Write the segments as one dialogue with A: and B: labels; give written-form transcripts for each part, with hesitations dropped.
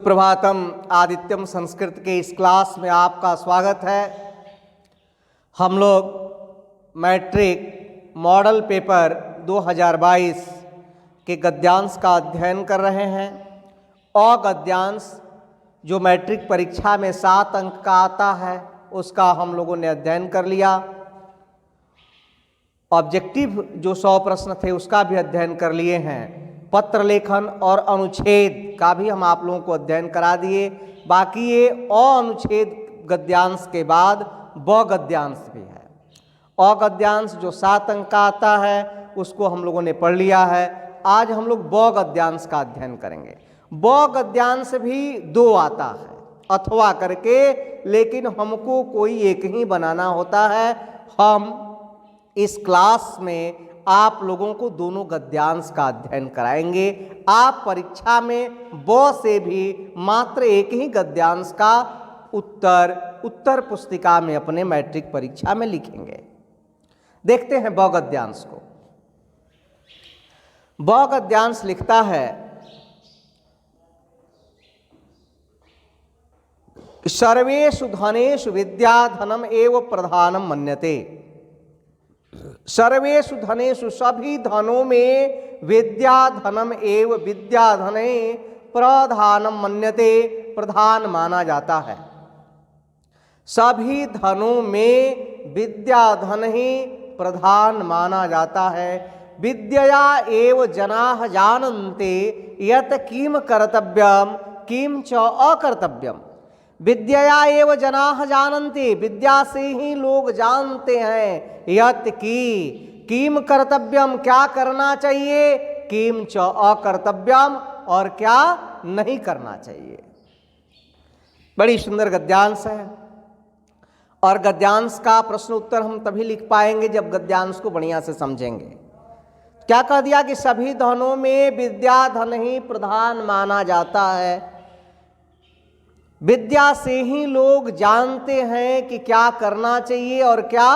A: प्रभातम आदित्यम संस्कृत के इस क्लास में आपका स्वागत है। हम लोग मैट्रिक मॉडल पेपर 2022 के गद्यांश का अध्ययन कर रहे हैं। और गद्यांश जो मैट्रिक परीक्षा में 7 अंक का आता है उसका हम लोगों ने अध्ययन कर लिया। ऑब्जेक्टिव जो 100 प्रश्न थे उसका भी अध्ययन कर लिए हैं। पत्र लेखन और अनुच्छेद का भी हम आप लोगों को अध्ययन करा दिए। बाकी ये अनुच्छेद गद्यांश के बाद ब गद्यांश भी है। गद्यांश जो 7 अंक का आता है उसको हम लोगों ने पढ़ लिया है। आज हम लोग ब गद्यांश का अध्ययन करेंगे। ब गद्यांश भी 2 आता है अथवा करके, लेकिन हमको कोई एक ही बनाना होता है। हम इस क्लास में आप लोगों को दोनों गद्यांश का अध्ययन कराएंगे। आप परीक्षा में ब से भी मात्र एक ही गद्यांश का उत्तर पुस्तिका में अपने मैट्रिक परीक्षा में लिखेंगे। देखते हैं ब गद्यांश को। ब गद्यांश लिखता है, सर्वेषु धनेषु विद्या धनम एव प्रधानम मन्यते। सर्वेषु धनेषु सभी धनों में विद्या धनम एव विद्या धने प्रधानम मन्यते, प्रधान माना जाता है। सभी धनों में विद्या धन ही प्रधान माना जाता है। विद्यया एव जनाः जानन्ते यत् किम कर्तव्यम किम च अकर्तव्यम। विद्यया एव जनाः जानन्ते, विद्या से ही लोग जानते हैं, यत् की किम कर्तव्यम क्या करना चाहिए, किम च अकर्तव्यम और क्या नहीं करना चाहिए। बड़ी सुंदर गद्यांश है। और गद्यांश का प्रश्न उत्तर हम तभी लिख पाएंगे जब गद्यांश को बढ़िया से समझेंगे। क्या कह दिया कि सभी धनों में विद्या धन ही प्रधान माना जाता है। विद्या से ही लोग जानते हैं कि क्या करना चाहिए और क्या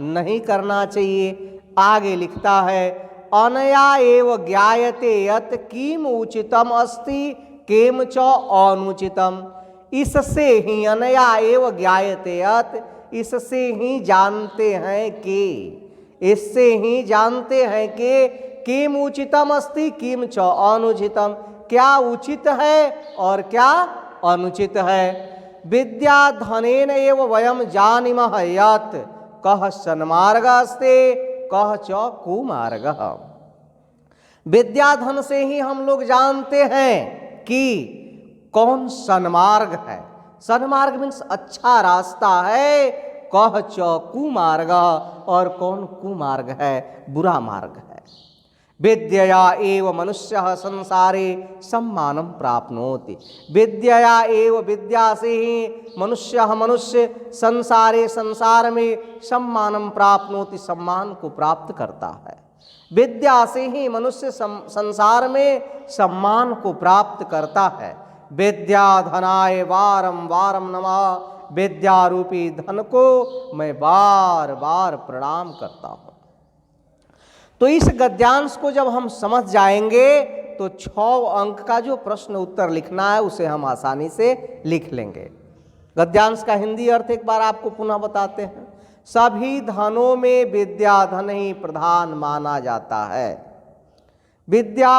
A: नहीं करना चाहिए। आगे लिखता है, अनया एव ज्ञायते यत् किम उचितम अस्ति किम च अनुचितम। इससे ही अनया एव ज्ञायते यत्, इससे ही जानते हैं कि, इससे ही जानते हैं कि किम उचितम अस्ति किम च अनुचितम, क्या उचित है और क्या अनुचित है। विद्या धनेन एव वयम जानीमः यत् कः सन्मार्गस्ते कः च कुमार्गः। विद्या धन से ही हम लोग जानते हैं कि कौन सन्मार्ग है। सन्मार्ग मीन्स अच्छा रास्ता है। कः च कुमार्ग और कौन कुमार्ग है, बुरा मार्ग है। विद्यया एव मनुष्यः संसारे सम्मानं प्राप्नोति। विद्यया एव विद्या से ही मनुष्य संसारे संसार में सम्मानं प्राप्नोति, सम्मान को प्राप्त करता है। विद्या से ही मनुष्य संसार में सम्मान को प्राप्त करता है। विद्या धनाय वारम वारम नमः। विद्या रूपी धन को मैं बार बार प्रणाम करता हूँ। तो इस गद्यांश को जब हम समझ जाएंगे तो 6 अंक का जो प्रश्न उत्तर लिखना है उसे हम आसानी से लिख लेंगे। गद्यांश का हिंदी अर्थ एक बार आपको पुनः बताते हैं। सभी धनों में विद्या धन ही प्रधान माना जाता है। विद्या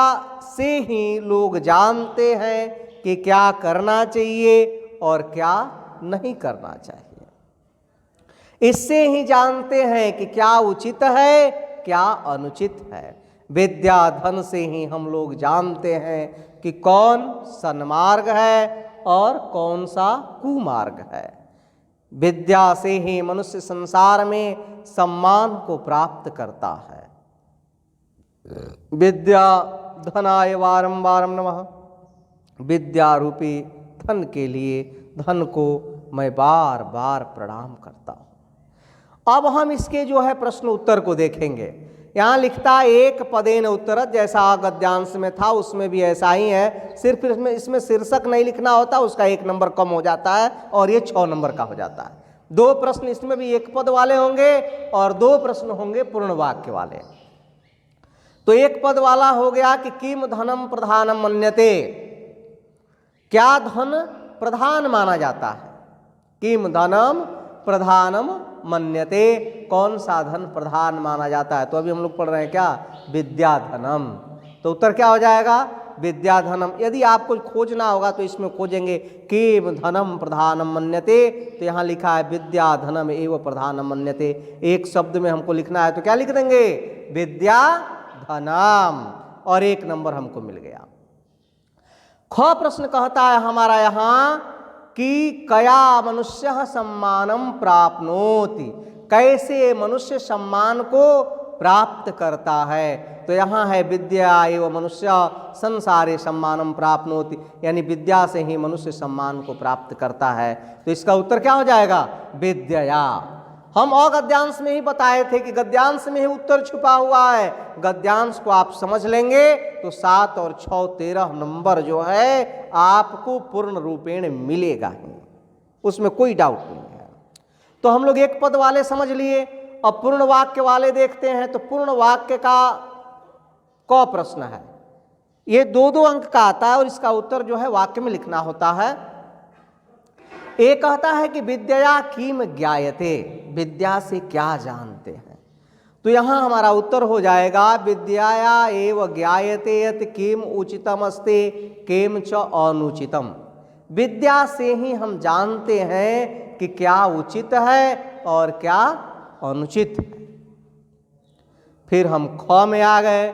A: से ही लोग जानते हैं कि क्या करना चाहिए और क्या नहीं करना चाहिए। इससे ही जानते हैं कि क्या उचित है क्या अनुचित है। विद्या धन से ही हम लोग जानते हैं कि कौन सन्मार्ग है और कौन सा कुमार्ग है। विद्या से ही मनुष्य संसार में सम्मान को प्राप्त करता है। विद्या धनाय वारम वारम नमः। विद्या रूपी धन के लिए धन को मैं बार बार प्रणाम करता हूँ। अब हम इसके जो है प्रश्न उत्तर को देखेंगे। यहाँ लिखता है एक पदेन उत्तर, जैसा गद्यांश में था उसमें भी ऐसा ही है। सिर्फ इसमें शीर्षक नहीं लिखना होता, उसका 1 नंबर कम हो जाता है और ये 6 नंबर का हो जाता है। 2 प्रश्न इसमें भी 1 पद वाले होंगे और 2 प्रश्न होंगे पूर्ण वाक्य वाले। तो 1 पद वाला हो गया कि किम धनम प्रधानम मन्यते। क्या धन प्रधान माना जाता है? किम धनम प्रधानम मन्यते, कौन सा धन प्रधान माना जाता है? तो अभी हम लोग पढ़ रहे हैं क्या? विद्याधनम। तो उत्तर क्या हो जाएगा? विद्याधनम। यदि आपको खोजना होगा तो इसमें खोजेंगे किम धनम प्रधानम मन्यते, तो यहाँ लिखा है विद्याधनम एव प्रधानम मन्यते। एक शब्द में हमको लिखना है तो क्या लिख देंगे? विद्याधनम, और 1 नंबर हमको मिल गया। ख प्रश्न कहता है हमारा यहाँ कि कया मनुष्य सम्मानम प्राप्नोति, कैसे मनुष्य सम्मान को प्राप्त करता है? तो यहाँ है विद्या एवं मनुष्य संसारे सम्मानम प्राप्नोति, यानी विद्या से ही मनुष्य सम्मान को प्राप्त करता है। तो इसका उत्तर क्या हो जाएगा? विद्या। हम अगद्यांश में ही बताए थे कि गद्यांश में ही उत्तर छुपा हुआ है। गद्यांश को आप समझ लेंगे तो 7 और 6 13 नंबर जो है आपको पूर्ण रूपेण मिलेगा ही, उसमें कोई डाउट नहीं है। तो हम लोग एक पद वाले समझ लिए। अब पूर्ण वाक्य वाले देखते हैं। तो पूर्ण वाक्य का क प्रश्न है, ये 2-2 अंक का आता है और इसका उत्तर जो है वाक्य में लिखना होता है। एक कहता है कि विद्या किम ज्ञायते, विद्या से क्या जानते हैं? तो यहाँ हमारा उत्तर हो जाएगा विद्याया एव ज्ञायते यत् किम उचितम अस्ति किम च अनुचितम। विद्या से ही हम जानते हैं कि क्या उचित है और क्या अनुचित। फिर हम ख में आ गए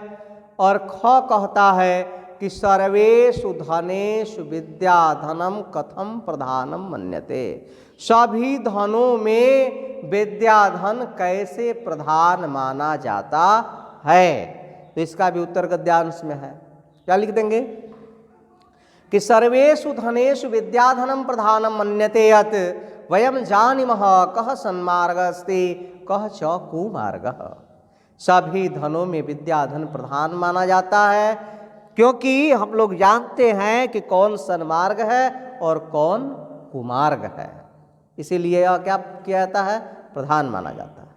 A: और ख कहता है कि सर्वेषु धनेषु विद्याधनम कथम प्रधानम मन्यते, सभी धनों में विद्याधन कैसे प्रधान माना जाता है? तो इसका भी उत्तर गद्यांश में है। क्या लिख देंगे कि सर्वेषु धनेषु विद्याधनम प्रधानम मन्यते यत् वयम जानीमः कः सन्मार्गस्ते कः च कुमार्गः। सभी धनों में विद्याधन प्रधान माना जाता है क्योंकि हम लोग जानते हैं कि कौन सन्मार्ग है और कौन कुमार्ग है, इसीलिए यह क्या किया जाता है? प्रधान माना जाता है।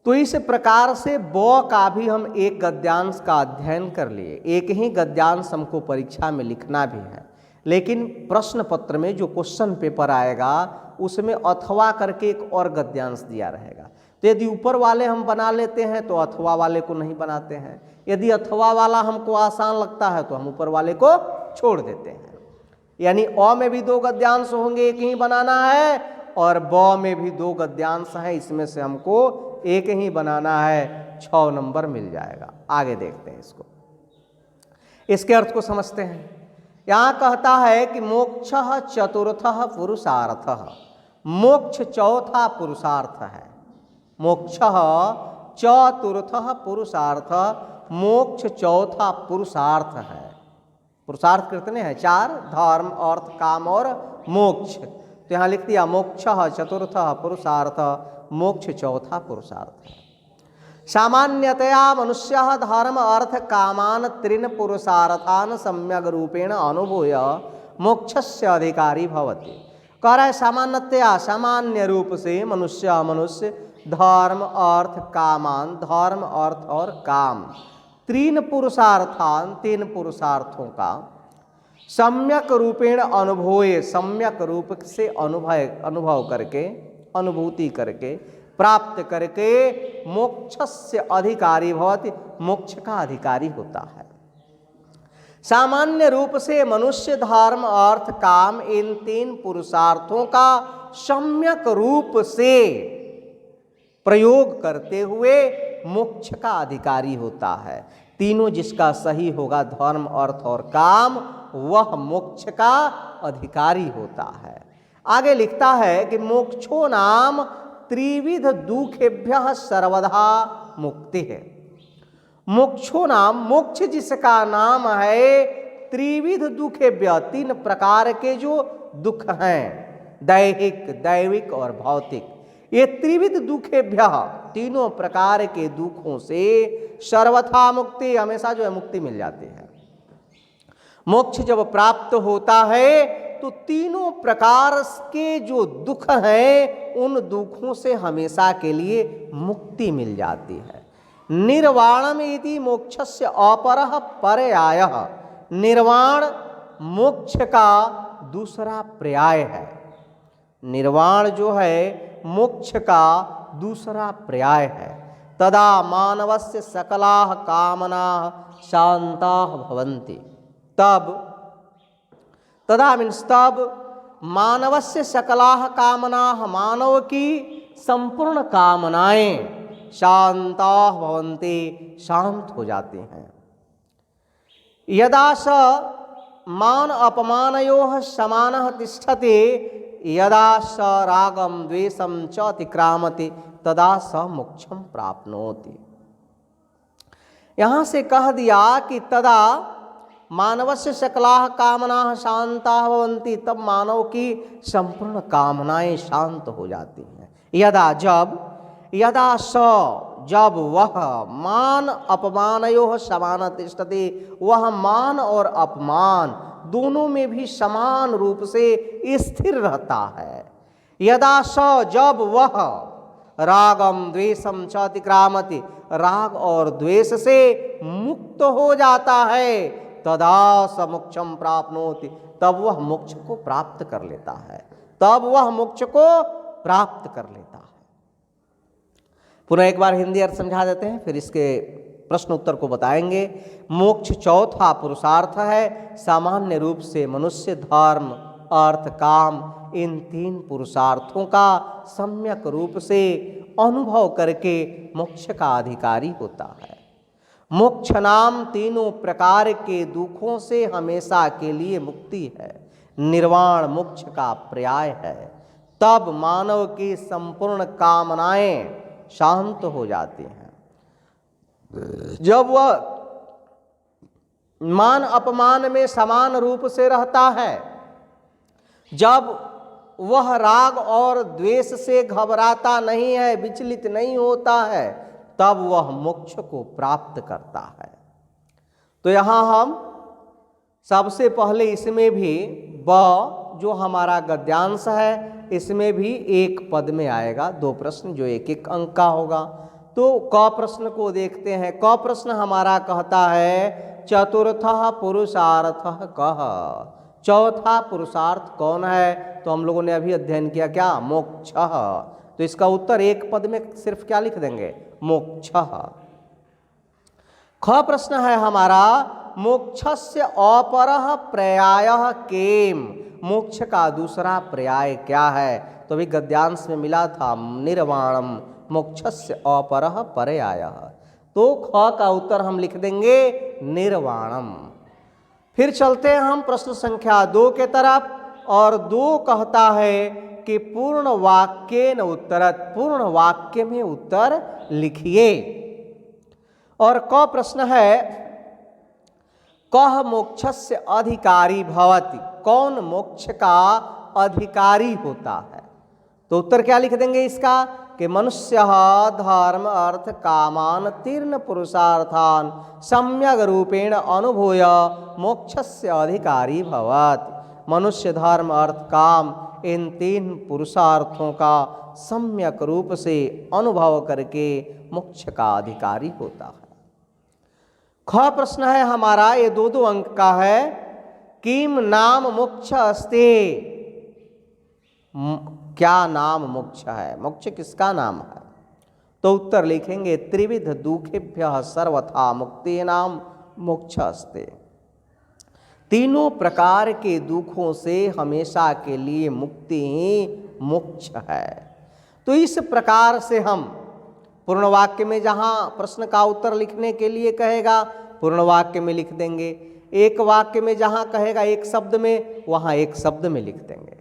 A: तो इस प्रकार से ब का भी हम एक गद्यांश का अध्ययन कर लिए। एक ही गद्यांश हमको परीक्षा में लिखना भी है, लेकिन प्रश्न पत्र में जो क्वेश्चन पेपर आएगा उसमें अथवा करके एक और गद्यांश दिया रहेगा। तो यदि ऊपर वाले हम बना लेते हैं तो अथवा वाले को नहीं बनाते हैं। यदि अथवा वाला हमको आसान लगता है तो हम ऊपर वाले को छोड़ देते हैं। यानी अ में भी 2 गद्यांश होंगे, एक ही बनाना है, और ब में भी 2 गद्यांश हैं, इसमें से हमको एक ही बनाना है। 6 नंबर मिल जाएगा। आगे देखते हैं इसको, इसके अर्थ को समझते हैं। यहाँ कहता है कि मोक्षः चतुर्थः पुरुषार्थः, मोक्ष चौथा पुरुषार्थ है। मोक्षः चतुर्थः पुरुषार्थ, मोक्ष चौथा पुरुषार्थ है। पुरुषार्थ कितने हैं? 4, धर्म अर्थ काम और मोक्ष। तो यहाँ लिख दिया मोक्षः चतुर्थः पुरुषार्थ, मोक्ष चौथा पुरुषार्थ है। सामान्यतया मनुष्यः धर्म अर्थ कामान 3 पुरुषार्थान सम्यक रूपेण अनुभूय मोक्षस्य अधिकारी भवति। कह रहा है सामान्यतया, सामान्य रूप से मनुष्य धर्म अर्थ कामान, धर्म अर्थ और काम 3 पुरुषार्थान, 3 पुरुषार्थों का सम्यक रूपेण अनुभूय, सम्यक रूप से अनुभव करके, अनुभूति करके, प्राप्त करके मोक्षस्य अधिकारी भवति, मोक्ष का अधिकारी होता है। सामान्य रूप से मनुष्य धर्म अर्थ काम इन 3 पुरुषार्थों का सम्यक रूप से प्रयोग करते हुए मोक्ष का अधिकारी होता है। तीनों जिसका सही होगा, धर्म अर्थ और काम, वह मोक्ष का अधिकारी होता है। आगे लिखता है कि मोक्षो नाम त्रिविध दुखेभ्यः सर्वदा मुक्ति है। मोक्षो नाम, मोक्ष जिसका नाम है, त्रिविध दुखेभ्य, 3 प्रकार के जो दुख हैं, दैहिक, दैविक और भौतिक, ये त्रिविध दुखेभ्य, तीनों प्रकार के दुखों से सर्वथा मुक्ति, हमेशा जो है मुक्ति मिल जाती है। मोक्ष जब प्राप्त होता है तो तीनों प्रकार के जो दुख हैं उन दुखों से हमेशा के लिए मुक्ति मिल जाती है। निर्वाणम इति मोक्षस्य अपरः पर्यायः, निर्वाण मोक्ष का दूसरा पर्याय है। निर्वाण जो है मोक्ष का दूसरा पर्याय है। तदा मानवस्य सकलाः कामनाः शान्ताः भवन्ति। तब, तदा मीन्स तब, मानवस्य सकलाः कामनाः, मानव की संपूर्ण कामनाएं शान्ताः भवन्ति, शांत हो जाती हैं। यदा स मान अपमानयोः समानः तिष्ठति, यदा स रागम द्वेषम च अतिक्रामति, तदा स मोक्षम प्राप्नोति। यहाँ से कह दिया कि तदा मानवस्य सकलाः कामनाः शान्ताः भवन्ति, तब मानव की संपूर्ण कामनाएं शांत हो जाती हैं। यदा जब, यदा स जब वह, मान अपमानयोः समानः तिष्ठति, वह मान और अपमान दोनों में भी समान रूप से स्थिर रहता है। यदा स जब वह, रागम द्वेषम च अतिक्रामति, राग और द्वेष से मुक्त हो जाता है, तदा स मोक्षम प्राप्नोति, तब वह मोक्ष को प्राप्त कर लेता है, तब वह मोक्ष को प्राप्त कर लेता है। पुनः एक बार हिंदी अर्थ समझा देते हैं, फिर इसके प्रश्न उत्तर को बताएंगे। मोक्ष चौथा पुरुषार्थ है। सामान्य रूप से मनुष्य धर्म, अर्थ, काम, इन तीन पुरुषार्थों का सम्यक रूप से अनुभव करके मोक्ष का अधिकारी होता है। मोक्ष नाम तीनों प्रकार के दुखों से हमेशा के लिए मुक्ति है। निर्वाण मोक्ष का पर्याय है। तब मानव की संपूर्ण कामनाएं शांत हो जाती हैं। जब वह मान अपमान में समान रूप से रहता है, जब वह राग और द्वेष से घबराता नहीं है, विचलित नहीं होता है, तब वह मोक्ष को प्राप्त करता है। तो यहाँ हम सबसे पहले इसमें भी ब जो हमारा गद्यांश है, इसमें भी एक पद में आएगा 2 प्रश्न जो एक एक अंक का होगा। तो क प्रश्न को देखते हैं। क प्रश्न हमारा कहता है चतुर्थः पुरुषार्थः कः, चौथा पुरुषार्थ कौन है? तो हम लोगों ने अभी अध्ययन किया क्या, मोक्षः। तो इसका उत्तर एक पद में सिर्फ क्या लिख देंगे, मोक्षः। ख प्रश्न है हमारा मोक्षस्य अपरः पर्यायः केम, मोक्ष का दूसरा पर्याय क्या है? तो अभी गद्यांश में मिला था निर्वाणम मोक्षस्य अपरः पर्यायः, तो ख का उत्तर हम लिख देंगे निर्वाणम। फिर चलते हैं हम प्रश्न संख्या 2 के तरफ, और 2 कहता है कि पूर्ण वाक्य न उत्तरत, पूर्ण वाक्य में उत्तर लिखिए। और क प्रश्न है कह मोक्षस्य अधिकारी भवति, कौन मोक्ष का अधिकारी होता है? तो उत्तर क्या लिख देंगे इसका कि मनुष्य धर्म अर्थ कामान तीर्ण पुरुषार्थान सम्यक रूपेण अनुभूय मोक्षस्य अधिकारी भवति। मनुष्य धर्म अर्थ काम इन 3 पुरुषार्थों का सम्यक रूप से अनुभव करके मोक्ष का अधिकारी होता है। ख प्रश्न है हमारा, ये 2 अंक का है, किम नाम मोक्ष अस्ति, क्या नाम मोक्ष है, मोक्ष किसका नाम है? तो उत्तर लिखेंगे त्रिविध दुखेभ्यः सर्वथा मुक्ति नाम मोक्ष अस्ति, तीनों प्रकार के दुखों से हमेशा के लिए मुक्ति ही मोक्ष है। तो इस प्रकार से हम पूर्ण वाक्य में जहाँ प्रश्न का उत्तर लिखने के लिए कहेगा पूर्ण वाक्य में लिख देंगे, एक वाक्य में जहाँ कहेगा एक शब्द में, वहाँ एक शब्द में लिख देंगे।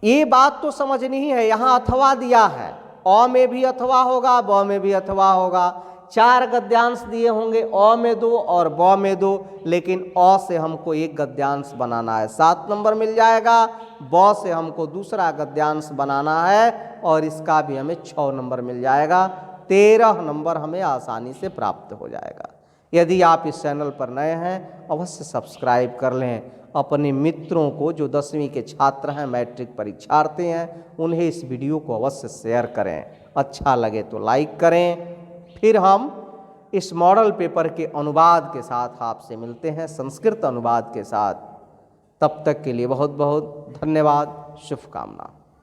A: ये बात तो समझनी ही है, यहाँ अथवा दिया है, अ में भी अथवा होगा, ब में भी अथवा होगा। 4 गद्यांश दिए होंगे, अ में 2 और ब में 2, लेकिन अ से हमको एक गद्यांश बनाना है, 7 नंबर मिल जाएगा। ब से हमको दूसरा गद्यांश बनाना है और इसका भी हमें 6 नंबर मिल जाएगा, 13 नंबर हमें आसानी से प्राप्त हो जाएगा। यदि आप इस चैनल पर नए हैं अवश्य सब्सक्राइब कर लें। अपने मित्रों को जो 10वीं के छात्र हैं, मैट्रिक परीक्षार्थी हैं, उन्हें इस वीडियो को अवश्य शेयर करें। अच्छा लगे तो लाइक करें। फिर हम इस मॉडल पेपर के अनुवाद के साथ आपसे मिलते हैं, संस्कृत अनुवाद के साथ। तब तक के लिए बहुत बहुत धन्यवाद, शुभकामना।